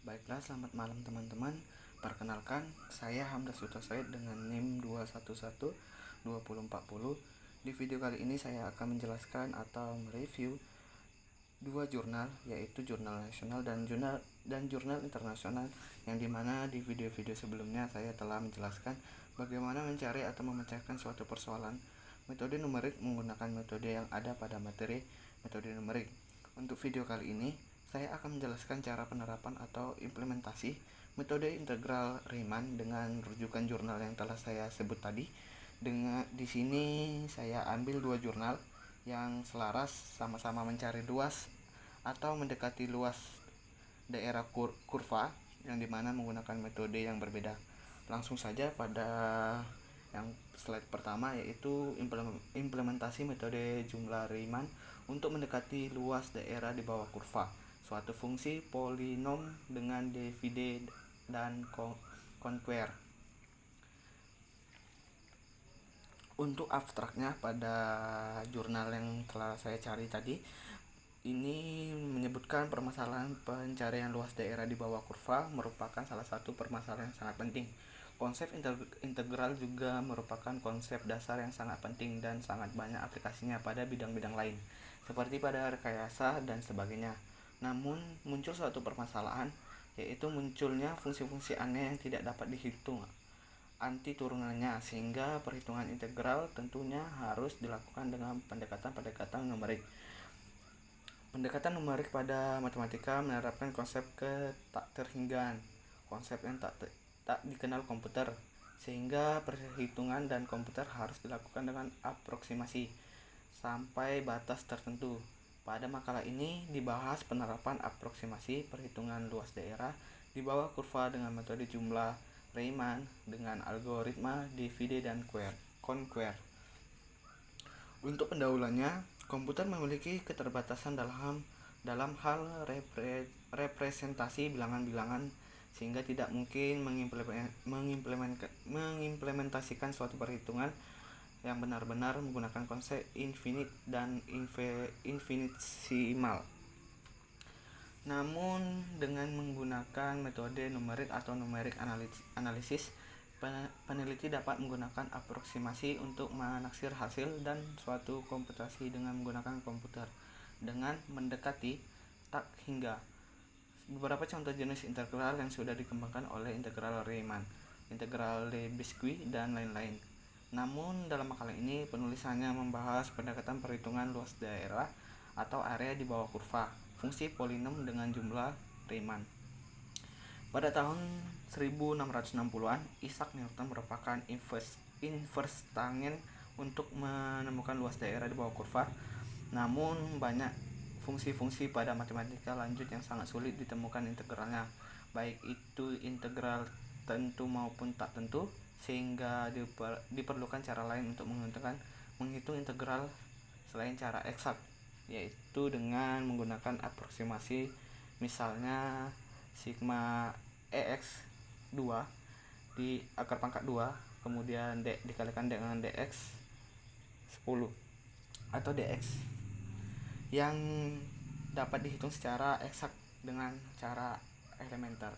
Baiklah, selamat malam teman-teman. Perkenalkan, saya Hamda Sutosaid dengan NIM 2112040. Di video kali ini saya akan menjelaskan atau mereview dua jurnal, yaitu jurnal nasional dan jurnal internasional, yang dimana di video-video sebelumnya saya telah menjelaskan bagaimana mencari atau memecahkan suatu persoalan metode numerik menggunakan metode yang ada pada materi metode numerik. Untuk video kali ini saya akan menjelaskan cara penerapan atau implementasi metode integral Riemann dengan rujukan jurnal yang telah saya sebut tadi. Di sini saya ambil dua jurnal yang selaras, sama-sama mencari luas atau mendekati luas daerah kurva, yang dimana menggunakan metode yang berbeda. Langsung saja pada yang slide pertama, yaitu implementasi metode jumlah Riemann untuk mendekati luas daerah di bawah kurva suatu fungsi polinom dengan divide dan conquer. Untuk abstraknya pada jurnal yang telah saya cari tadi, ini menyebutkan permasalahan pencarian luas daerah di bawah kurva merupakan salah satu permasalahan yang sangat penting. Konsep integral juga merupakan konsep dasar yang sangat penting dan sangat banyak aplikasinya pada bidang-bidang lain, seperti pada rekayasa dan sebagainya. Namun muncul suatu permasalahan, yaitu munculnya fungsi-fungsi aneh yang tidak dapat dihitung anti turunannya, sehingga perhitungan integral tentunya harus dilakukan dengan pendekatan numerik. Pendekatan numerik pada matematika menerapkan konsep ketakterhinggaan, konsep yang tak dikenal komputer, sehingga perhitungan dan komputer harus dilakukan dengan aproksimasi sampai batas tertentu. Pada makalah ini dibahas penerapan aproksimasi perhitungan luas daerah di bawah kurva dengan metode jumlah Riemann dengan algoritma divide dan conquer. Untuk pendahuluannya, komputer memiliki keterbatasan dalam hal representasi bilangan-bilangan, sehingga tidak mungkin mengimplementasikan suatu perhitungan yang benar-benar menggunakan konsep infinite dan infinitesimal. Namun dengan menggunakan metode numerik atau numerik analisis, peneliti dapat menggunakan aproksimasi untuk menaksir hasil dan suatu komputasi dengan menggunakan komputer dengan mendekati tak hingga. Beberapa contoh jenis integral yang sudah dikembangkan oleh integral Riemann, integral Lebesgue, dan lain-lain. Namun dalam makalah ini penulisannya membahas pendekatan perhitungan luas daerah atau area di bawah kurva, fungsi polinom dengan jumlah Riemann. Pada tahun 1660-an, Isaac Newton merupakan Einstein untuk menemukan luas daerah di bawah kurva. Namun banyak fungsi-fungsi pada matematika lanjut yang sangat sulit ditemukan integralnya, baik itu integral tentu maupun tak tentu, sehingga diperlukan cara lain untuk menghitung integral selain cara eksak, yaitu dengan menggunakan aproksimasi, misalnya sigma EX 2 di akar pangkat 2, kemudian dikalikan dengan DX 10 atau DX, yang dapat dihitung secara eksak dengan cara elementer.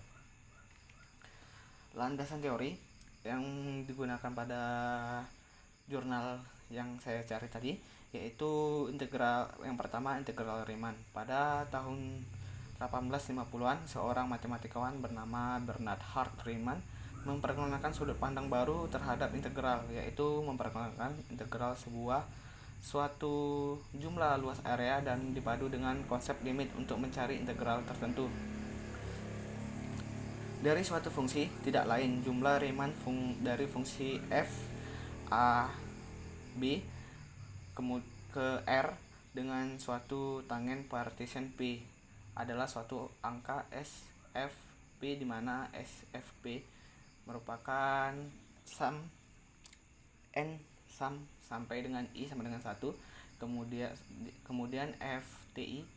Landasan teori yang digunakan pada jurnal yang saya cari tadi, yaitu integral yang pertama, integral Riemann. Pada tahun 1850-an, seorang matematikawan bernama Bernard Hart Riemann memperkenalkan sudut pandang baru terhadap integral, yaitu memperkenalkan integral suatu jumlah luas area dan dipadu dengan konsep limit untuk mencari integral tertentu dari suatu fungsi, tidak lain jumlah Riemann dari fungsi f a b ke r dengan suatu tangen partition p adalah suatu angka S f p, di mana S f p merupakan sum n sampai dengan i sama dengan 1, kemudian FTI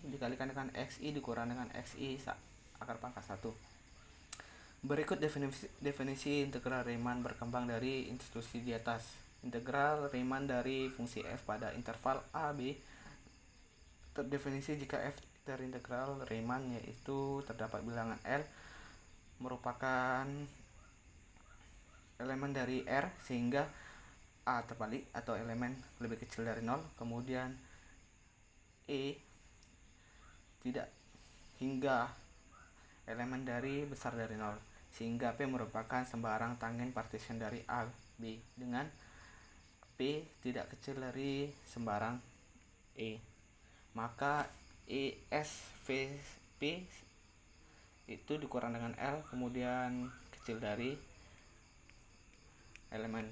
dikalikan dengan XI dikurang dengan XI akar pangkat 1. Berikut definisi integral Riemann berkembang dari institusi di atas. Integral Riemann dari fungsi f pada interval a b terdefinisi jika f dari integral Riemann, yaitu terdapat bilangan L merupakan elemen dari R sehingga A terbalik atau elemen lebih kecil dari 0, kemudian E tidak hingga elemen dari besar dari 0, sehingga P merupakan sembarang tangen partition dari A, B dengan P tidak kecil dari sembarang E. Maka ESVP itu dikurang dengan L kemudian kecil dari elemen.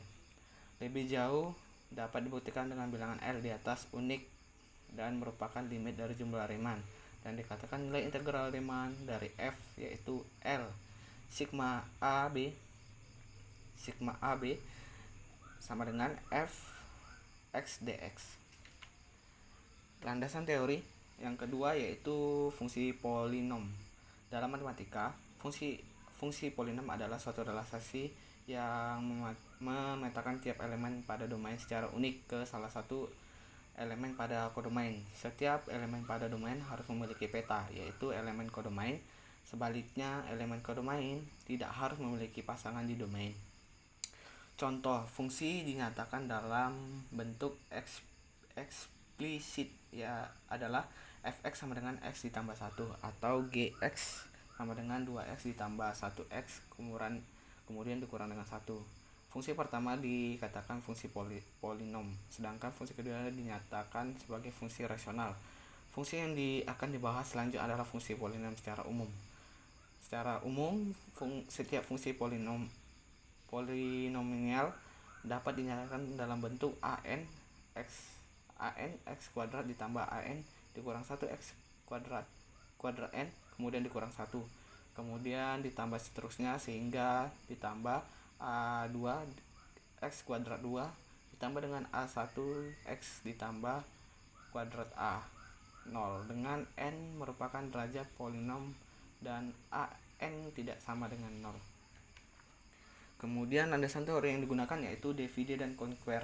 Lebih jauh dapat dibuktikan dengan bilangan L di atas unik dan merupakan limit dari jumlah Riemann, dan dikatakan nilai integral Riemann dari F yaitu L sigma AB sama dengan F x dx. Landasan teori yang kedua yaitu fungsi polinom. Dalam matematika, fungsi polinom adalah suatu realisasi yang memetakan tiap elemen pada domain secara unik ke salah satu elemen pada kodomain. Setiap elemen pada domain harus memiliki peta, yaitu elemen kodomain. Sebaliknya, elemen kodomain tidak harus memiliki pasangan di domain. Contoh fungsi dinyatakan dalam bentuk eksplisit adalah fx sama dengan x ditambah 1 atau gx sama dengan 2x ditambah 1x kemudian dikurang dengan 1. Fungsi pertama dikatakan fungsi polinom, sedangkan fungsi kedua dinyatakan sebagai fungsi rasional. Fungsi yang akan dibahas selanjutnya adalah fungsi polinom secara umum. Secara umum, setiap fungsi polinomial dapat dinyatakan dalam bentuk an x kuadrat ditambah an dikurang 1x kuadrat n kemudian dikurang 1, kemudian ditambah seterusnya sehingga ditambah a2 x kuadrat 2 ditambah dengan a1 x ditambah kuadrat a0 dengan n merupakan derajat polinom dan an tidak sama dengan 0. Kemudian landasan teori yang digunakan yaitu divide dan conquer.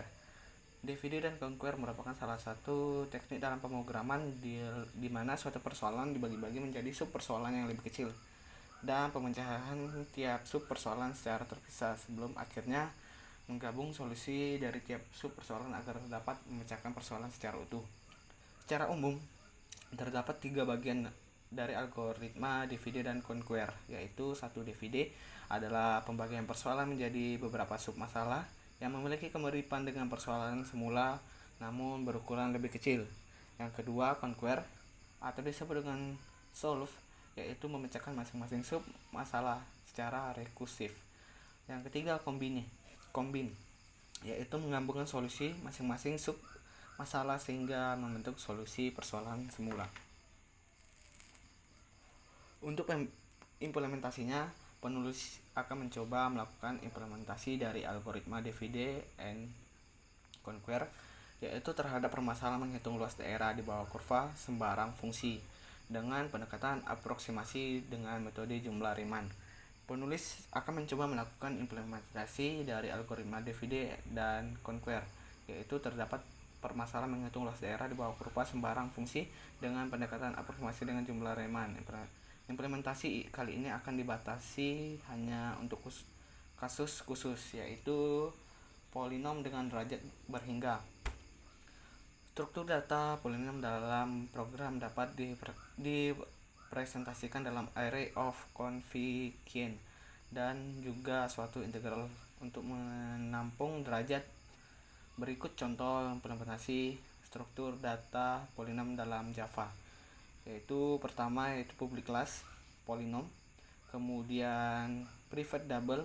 Divide dan conquer merupakan salah satu teknik dalam pemrograman di mana suatu persoalan dibagi-bagi menjadi sub persoalan yang lebih kecil dan pemecahan tiap sub persoalan secara terpisah sebelum akhirnya menggabung solusi dari tiap sub persoalan agar dapat memecahkan persoalan secara utuh. Secara umum, terdapat 3 bagian dari algoritma divide dan conquer, yaitu 1. Divide adalah pembagian persoalan menjadi beberapa sub masalah yang memiliki kemiripan dengan persoalan semula namun berukuran lebih kecil. Yang kedua, conquer atau disebut dengan solve, yaitu memecahkan masing-masing sub masalah secara rekursif. Yang ketiga, combine, yaitu menggabungkan solusi masing-masing sub masalah sehingga membentuk solusi persoalan semula. Untuk implementasinya, penulis akan mencoba melakukan implementasi dari algoritma divide and conquer, yaitu terhadap permasalahan menghitung luas daerah di bawah kurva sembarang fungsi dengan pendekatan aproksimasi dengan metode jumlah Riemann. Penulis akan mencoba melakukan implementasi dari algoritma divide dan conquer, yaitu terdapat permasalahan menghitung luas daerah di bawah kurva sembarang fungsi dengan pendekatan aproksimasi dengan jumlah Riemann. Implementasi kali ini akan dibatasi hanya untuk kasus khusus, yaitu polinom dengan derajat berhingga. Struktur data polinom dalam program dapat dipresentasikan dalam array of coefficient dan juga suatu integral untuk menampung derajat. Berikut contoh implementasi struktur data polinom dalam Java, yaitu pertama yaitu public class polinom, kemudian private double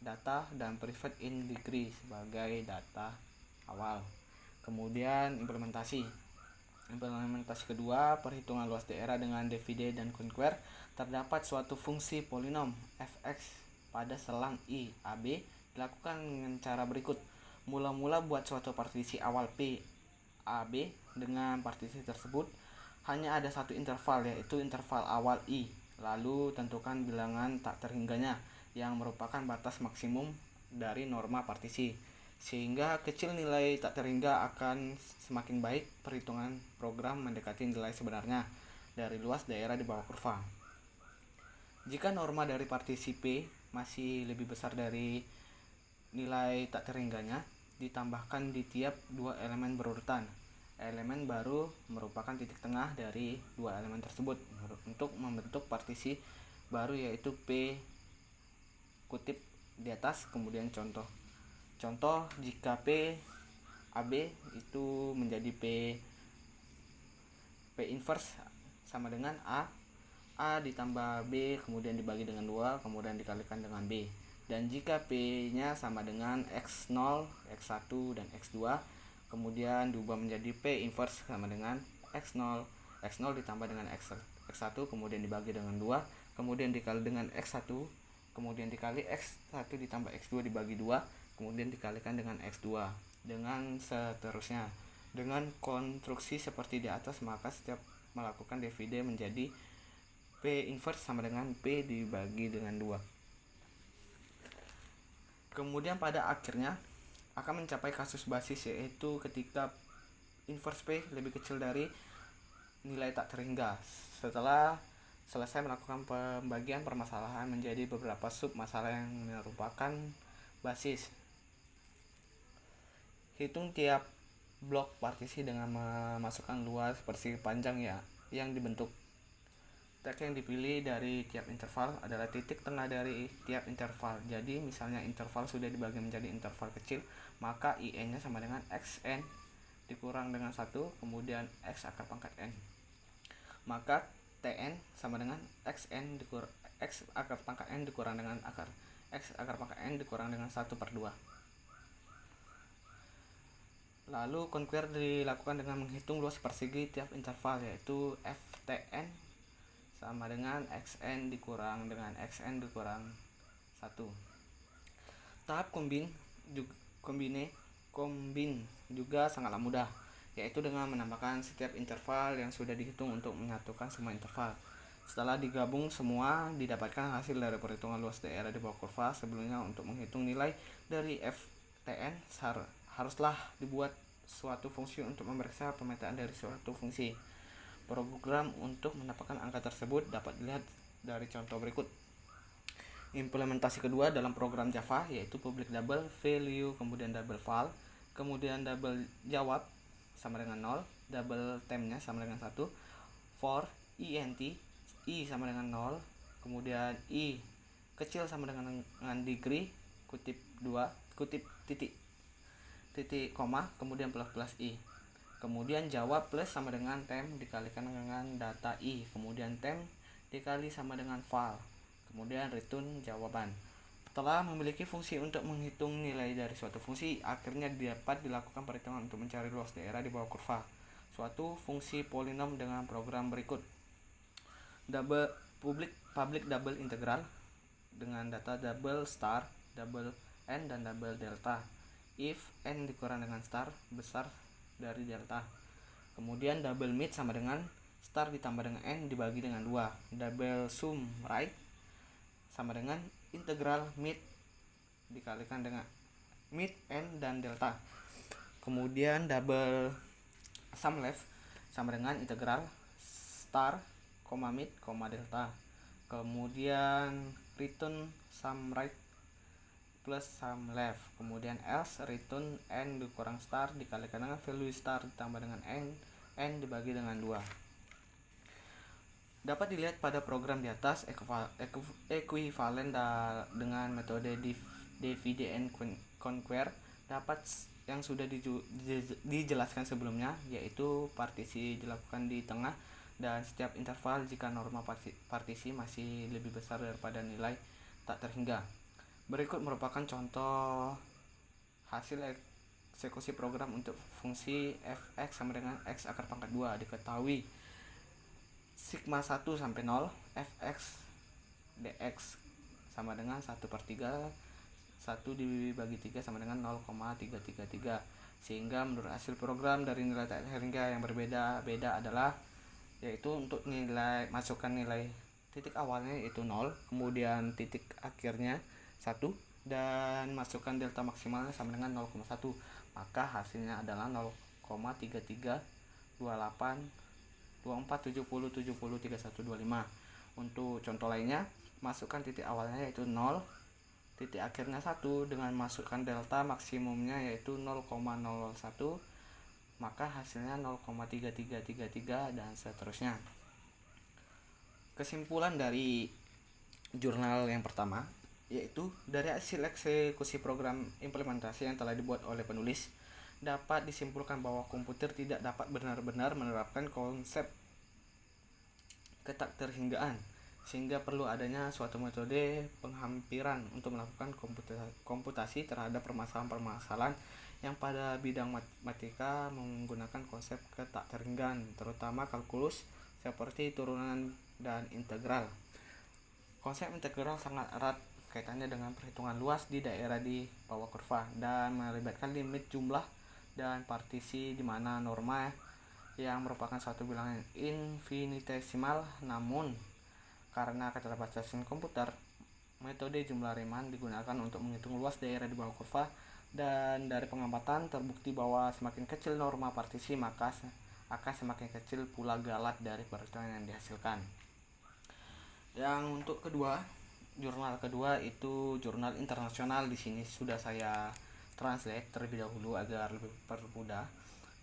data dan private in degree sebagai data awal. Kemudian implementasi kedua, perhitungan luas daerah dengan divide dan conquer. Terdapat suatu fungsi polinom fx pada selang i AB dilakukan dengan cara berikut. Mula-mula buat suatu partisi awal P AB. Dengan partisi tersebut hanya ada satu interval, yaitu interval awal i. Lalu tentukan bilangan tak terhingganya yang merupakan batas maksimum dari norma partisi. Sehingga kecil nilai tak terhingga akan semakin baik perhitungan program mendekati nilai sebenarnya. dari luas daerah di bawah kurva. Jika norma dari partisi P masih lebih besar dari nilai tak terhingganya, ditambahkan di tiap dua elemen berurutan. Elemen baru merupakan titik tengah dari dua elemen tersebut untuk membentuk partisi baru, yaitu P kutip di atas. Kemudian contoh jika P AB itu menjadi P inverse sama dengan A ditambah B kemudian dibagi dengan 2 kemudian dikalikan dengan B. Dan jika P-nya sama dengan X0, X1, dan X2 kemudian diubah menjadi P inverse sama dengan X0, X0 ditambah dengan X1 kemudian dibagi dengan 2 kemudian dikali dengan X1 kemudian dikali X1 ditambah X2 dibagi 2 kemudian dikalikan dengan X2, dengan seterusnya. Dengan konstruksi seperti di atas, maka setiap melakukan divide menjadi P inverse sama dengan P dibagi dengan 2. Kemudian pada akhirnya akan mencapai kasus basis, yaitu ketika inverse P lebih kecil dari nilai tak terhingga. Setelah selesai melakukan pembagian permasalahan menjadi beberapa sub masalah yang merupakan basis. Hitung tiap blok partisi dengan memasukkan luas persegi panjang yang dibentuk. Tag yang dipilih dari tiap interval adalah titik tengah dari tiap interval. Jadi misalnya interval sudah dibagi menjadi interval kecil, maka IN-nya sama dengan XN dikurang dengan 1 kemudian X akar pangkat N. Maka TN sama dengan XN X akar pangkat N dikurang dengan X akar pangkat N dikurang dengan 1/2. Lalu conquer dilakukan dengan menghitung luas persegi tiap interval, yaitu FTN sama dengan XN dikurang dengan XN dikurang 1. Tahap combine juga sangatlah mudah, yaitu dengan menambahkan setiap interval yang sudah dihitung untuk menyatukan semua interval. Setelah digabung semua, didapatkan hasil dari perhitungan luas daerah di bawah kurva. Sebelumnya untuk menghitung nilai dari FTN haruslah dibuat suatu fungsi untuk memeriksa pemetaan dari suatu fungsi. Program untuk mendapatkan angka tersebut dapat dilihat dari contoh berikut. Implementasi kedua dalam program Java yaitu public double value kemudian double val, kemudian double jawab sama dengan 0, double temp-nya sama dengan 1, for int i sama dengan 0, kemudian i kecil sama dengan degree kutip 2 kutip titik koma kemudian plus i, kemudian jawab plus sama dengan temp dikalikan dengan data i, kemudian temp dikali sama dengan val, kemudian return jawaban. Setelah memiliki fungsi untuk menghitung nilai dari suatu fungsi, akhirnya dapat dilakukan perhitungan untuk mencari luas daerah di bawah kurva suatu fungsi polinom dengan program berikut. Public double integral dengan data double star, double n, dan double delta. If n dikurang dengan star besar dari delta. Kemudian double mid sama dengan star ditambah dengan n dibagi dengan 2. Double sum right sama dengan integral mid dikalikan dengan mid, n, dan delta. Kemudian double sum left sama dengan integral star, mid, delta. Kemudian return sum right plus sum left. Kemudian else return n dikurang star dikalikan dengan value star ditambah dengan n dibagi dengan 2. Dapat dilihat pada program di atas, ekuivalen dengan metode divide and conquer dapat yang sudah dijelaskan sebelumnya, yaitu partisi dilakukan di tengah dan setiap interval jika norma partisi masih lebih besar daripada nilai tak terhingga. Berikut merupakan contoh hasil eksekusi program untuk fungsi fx sama dengan x akar pangkat 2. Diketahui sigma 1 sampai 0 fx dx sama dengan 1/3, 1 dibagi 3 sama dengan 0,333. Sehingga menurut hasil program dari nilai tak terhingga yang berbeda-beda adalah, yaitu untuk masukkan nilai titik awalnya yaitu 0, kemudian titik akhirnya 1, dan masukkan delta maksimalnya sama dengan 0,1, maka hasilnya adalah 0,3328 24, 70, 70, 31, 25. Untuk contoh lainnya, masukkan titik awalnya yaitu 0, titik akhirnya 1 dengan masukkan delta maksimumnya yaitu 0,001, maka hasilnya 0,3333 dan seterusnya. Kesimpulan dari jurnal yang pertama yaitu dari hasil eksekusi program implementasi yang telah dibuat oleh penulis, dapat disimpulkan bahwa komputer tidak dapat benar-benar menerapkan konsep ketakterhinggaan, sehingga perlu adanya suatu metode penghampiran untuk melakukan komputasi terhadap permasalahan-permasalahan yang pada bidang matematika menggunakan konsep ketakterhinggaan, terutama kalkulus seperti turunan dan integral. Konsep integral sangat erat kaitannya dengan perhitungan luas di daerah di bawah kurva dan melibatkan limit jumlah dan partisi di mana norma yang merupakan suatu bilangan infinitesimal. Namun karena keterbatasan komputer, metode jumlah Riemann digunakan untuk menghitung luas daerah di bawah kurva, dan dari pengamatan terbukti bahwa semakin kecil norma partisi maka akan semakin kecil pula galat dari perhitungan yang dihasilkan. Yang untuk jurnal kedua itu jurnal internasional. Di sini sudah saya translate terlebih dahulu agar lebih permudah,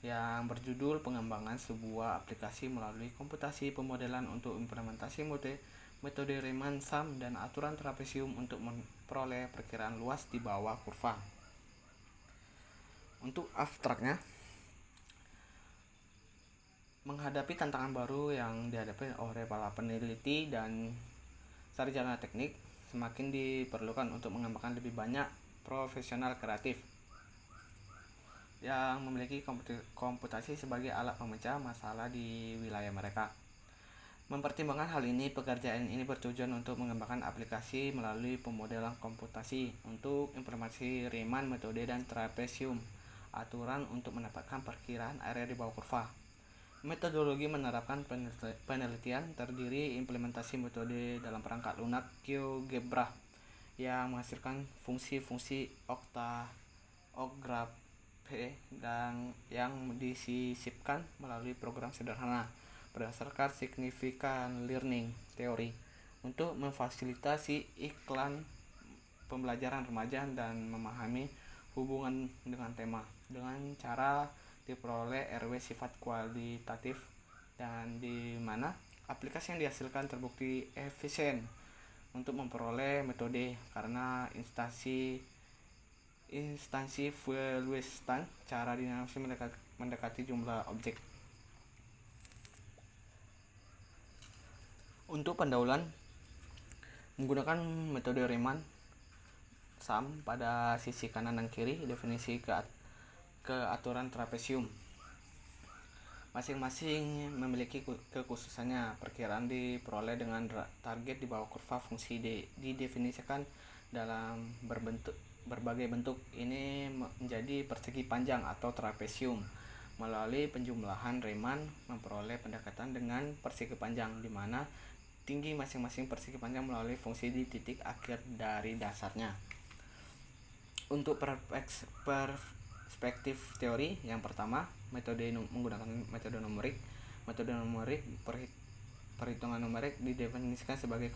yang berjudul pengembangan sebuah aplikasi melalui komputasi pemodelan untuk implementasi metode Riemann-Sum dan aturan trapesium untuk memperoleh perkiraan luas di bawah kurva. Untuk abstraknya, menghadapi tantangan baru yang dihadapi oleh para peneliti dan sarjana teknik, semakin diperlukan untuk mengembangkan lebih banyak profesional kreatif yang memiliki komputasi sebagai alat pemecah masalah di wilayah mereka. Mempertimbangkan hal ini, pekerjaan ini bertujuan untuk mengembangkan aplikasi melalui pemodelan komputasi untuk implementasi Riemann metode dan trapesium, aturan untuk mendapatkan perkiraan area di bawah kurva. Metodologi menerapkan penelitian terdiri implementasi metode dalam perangkat lunak GeoGebra yang menghasilkan fungsi-fungsi oktographe dan yang disisipkan melalui program sederhana berdasarkan significant learning theory untuk memfasilitasi iklan pembelajaran remaja dan memahami hubungan dengan tema dengan cara diperoleh RW sifat kualitatif, dan di mana aplikasi yang dihasilkan terbukti efisien untuk memperoleh metode karena instansi valuation cara dinamis mendekati jumlah objek. Untuk pendahuluan menggunakan metode Riemann-Sum pada sisi kanan dan kiri, definisi keaturan trapesium masing-masing memiliki kekhususannya. Perkiraan diperoleh dengan target di bawah kurva. Fungsi didefinisikan dalam berbagai bentuk. Ini menjadi persegi panjang atau trapesium. Melalui penjumlahan, Riemann memperoleh pendekatan dengan persegi panjang, di mana tinggi masing-masing persegi panjang melalui fungsi di titik akhir dari dasarnya. Untuk perspektif teori yang pertama, menggunakan metode numerik. Metode numerik, perhitungan numerik didefinisikan sebagai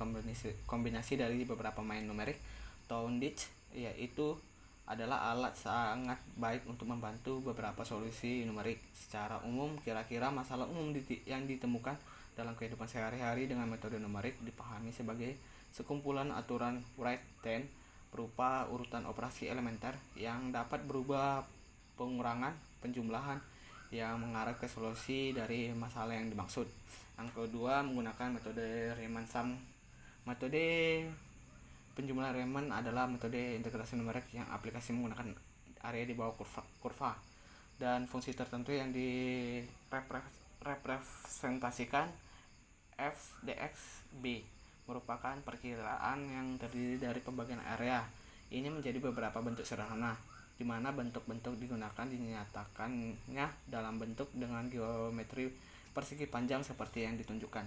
kombinasi dari beberapa main numerik. Towndice yaitu adalah alat sangat baik untuk membantu beberapa solusi numerik. Secara umum, kira-kira masalah umum yang ditemukan dalam kehidupan sehari-hari dengan metode numerik dipahami sebagai sekumpulan aturan Wright-10 berupa urutan operasi elementer yang dapat berubah pengurangan penjumlahan yang mengarah ke solusi dari masalah yang dimaksud. Yang kedua, menggunakan metode Riemann-Sum. Metode penjumlahan Riemann adalah metode integrasi numerik yang aplikasi menggunakan area di bawah kurva dan fungsi tertentu yang direpresentasikan f dx b merupakan perkiraan yang terdiri dari pembagian area. Ini menjadi beberapa bentuk sederhana, di mana bentuk-bentuk digunakan dinyatakannya dalam bentuk dengan geometri persegi panjang seperti yang ditunjukkan.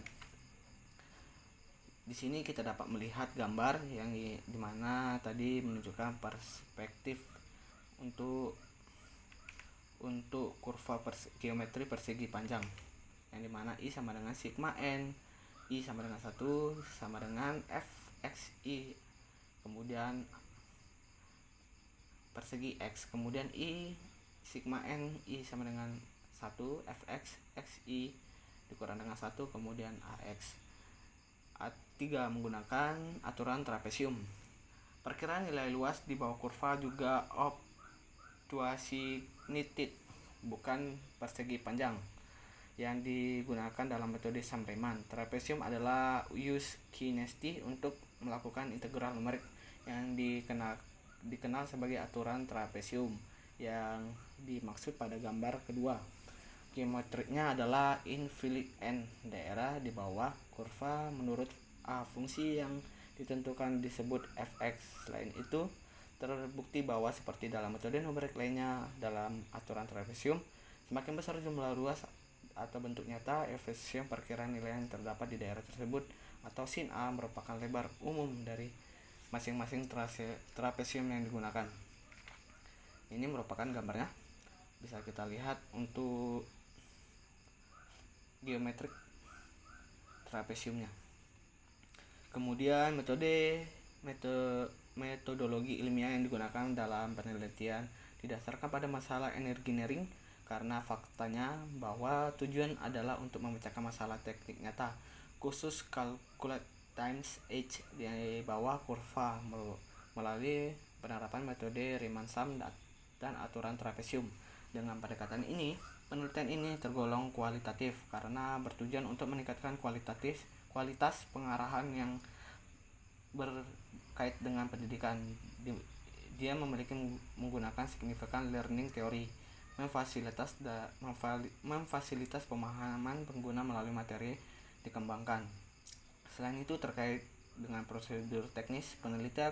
Di sini kita dapat melihat gambar yang di mana tadi menunjukkan perspektif untuk kurva geometri persegi panjang yang dimana I sama dengan sigma N, I sama dengan 1 sama dengan Fxi, kemudian persegi X, kemudian I sigma N I sama dengan 1 Fx Xi dikurang dengan 1 kemudian Ax. A3 menggunakan aturan trapesium. Perkiraan nilai luas di bawah kurva juga obtuationated, bukan persegi panjang, yang digunakan dalam metode Sum-Riemann. Trapesium adalah use kinesty untuk melakukan integral numerik yang dikenal sebagai aturan trapesium yang dimaksud pada gambar kedua. Geometriknya adalah infinite n, daerah di bawah kurva menurut a fungsi yang ditentukan disebut fx. Selain itu, terbukti bahwa seperti dalam metode numerik lainnya dalam aturan trapesium, semakin besar jumlah ruas atau bentuk nyata efisien perkiraan nilai yang terdapat di daerah tersebut, atau sin A merupakan lebar umum dari masing-masing trapesium yang digunakan. Ini merupakan gambarnya, bisa kita lihat untuk geometrik trapesiumnya. Kemudian metodologi ilmiah yang digunakan dalam penelitian didasarkan pada masalah engineering, karena faktanya bahwa tujuan adalah untuk memecahkan masalah teknik nyata, khusus calculate times h di bawah kurva melalui penerapan metode Riemann-Sum dan aturan trapesium. Dengan pendekatan ini, penelitian ini tergolong kualitatif karena bertujuan untuk meningkatkan kualitas pengarahan yang berkait dengan pendidikan. Dia menggunakan significant learning theory, memfasilitas pemahaman pengguna melalui materi dikembangkan. Selain itu, terkait dengan prosedur teknis, penelitian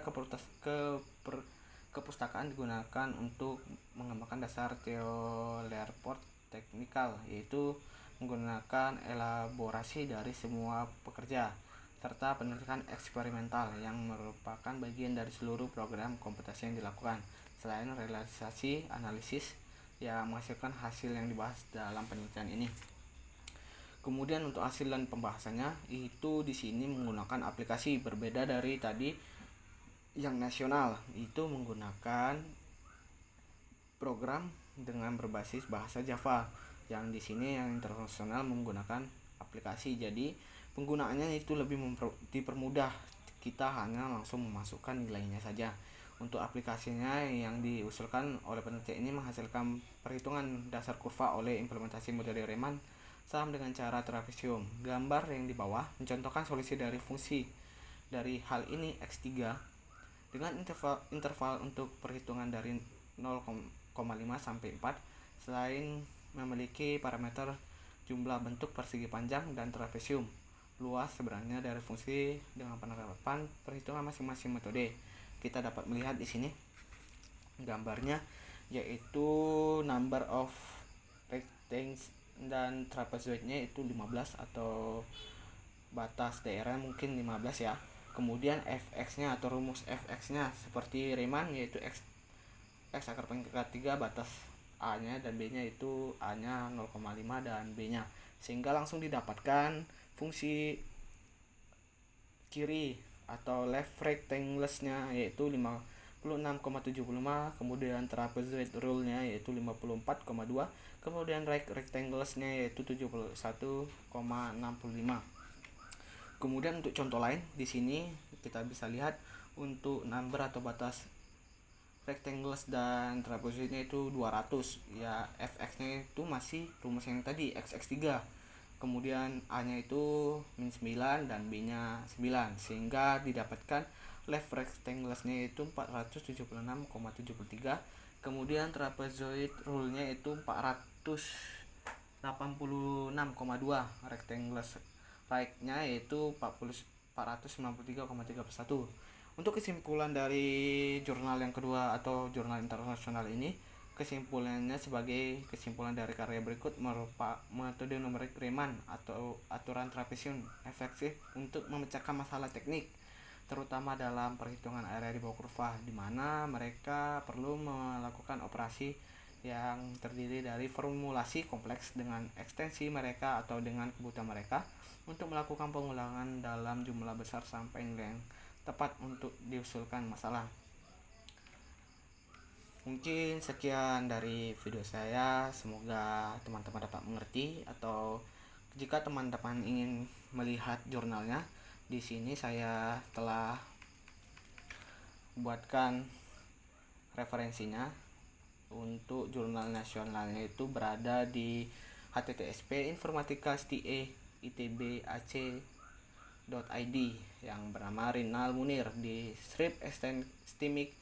kepustakaan digunakan untuk mengembangkan dasar Taylor-Ford technical, yaitu menggunakan elaborasi dari semua pekerja serta penelitian eksperimental yang merupakan bagian dari seluruh program komputasi yang dilakukan, selain realisasi analisis yang menghasilkan hasil yang dibahas dalam penelitian ini. Kemudian untuk hasil dan pembahasannya itu di sini menggunakan aplikasi, berbeda dari tadi yang nasional itu menggunakan program dengan berbasis bahasa Java, yang di sini yang internasional menggunakan aplikasi. Jadi penggunaannya itu lebih dipermudah, kita hanya langsung memasukkan nilainya saja. Untuk aplikasinya yang diusulkan oleh peneliti ini menghasilkan perhitungan dasar kurva oleh implementasi model Riemann sama dengan cara trapesium. Gambar yang di bawah mencontohkan solusi dari fungsi dari hal ini x3 dengan interval untuk perhitungan dari 0,5 sampai 4, selain memiliki parameter jumlah bentuk persegi panjang dan trapesium luas sebenarnya dari fungsi dengan penerapan perhitungan masing-masing metode. Kita dapat melihat di sini gambarnya, yaitu number of rectangles dan trapezoidnya itu 15 atau batas daerah mungkin 15 ya. Kemudian fx-nya atau rumus fx-nya seperti Riemann, yaitu x akar pangkat 3 batas a-nya dan b-nya itu a-nya 0,5 dan b-nya, sehingga langsung didapatkan fungsi kiri atau left rectangles-nya yaitu 56,75, kemudian trapezoid rule-nya yaitu 54,2, kemudian right rectangles-nya yaitu 71,65. Kemudian untuk contoh lain di sini kita bisa lihat untuk number atau batas rectangles dan trapezoidnya itu 200 ya. Fx-nya itu masih rumus yang tadi x3, kemudian a-nya itu min 9 dan b-nya 9, sehingga didapatkan left rectangles-nya itu 476,73, kemudian trapezoid rule-nya itu 486,2, rectangles right-nya yaitu 493,31. Untuk kesimpulan dari jurnal yang kedua atau jurnal internasional ini, kesimpulannya sebagai kesimpulan dari karya berikut merupakan metode numerik Riemann atau aturan trapesium efektif untuk memecahkan masalah teknik, terutama dalam perhitungan area di bawah kurva, di mana mereka perlu melakukan operasi yang terdiri dari formulasi kompleks dengan ekstensi mereka atau dengan kebutuhan mereka untuk melakukan pengulangan dalam jumlah besar sampai nilai yang tepat untuk diusulkan masalah. Mungkin sekian dari video saya, semoga teman-teman dapat mengerti, atau jika teman-teman ingin melihat jurnalnya, di sini saya telah buatkan referensinya. Untuk jurnal nasionalnya itu berada di http informatika.itb.ac.id yang bernama Rinal Munir di strip STMIC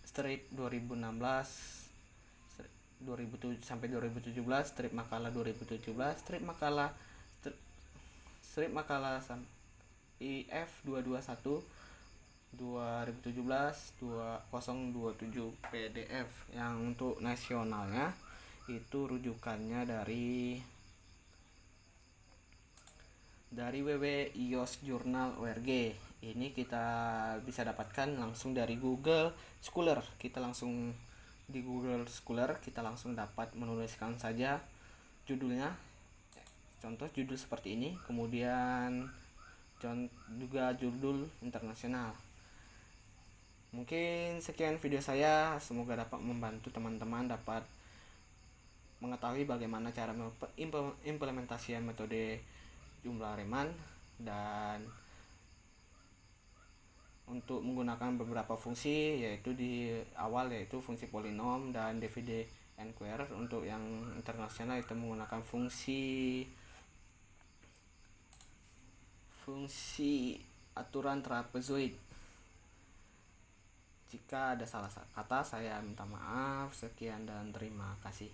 strip 2016 sampai 2017, strip makalah 2017, strip makalah IF 221 2017 2027 PDF. Yang untuk nasionalnya itu rujukannya dari www.ios Jurnal org. Ini kita bisa dapatkan langsung dari Google Scholar. Kita langsung di Google Scholar, kita langsung dapat menuliskan saja judulnya. Contoh judul seperti ini, kemudian juga judul internasional. Mungkin sekian video saya, semoga dapat membantu teman-teman dapat mengetahui bagaimana cara implementasian metode jumlah Riemann, dan untuk menggunakan beberapa fungsi, yaitu di awal yaitu fungsi polinom dan divide and square. Untuk yang internasional itu menggunakan fungsi aturan trapezoid. Jika ada salah kata saya minta maaf. Sekian dan terima kasih.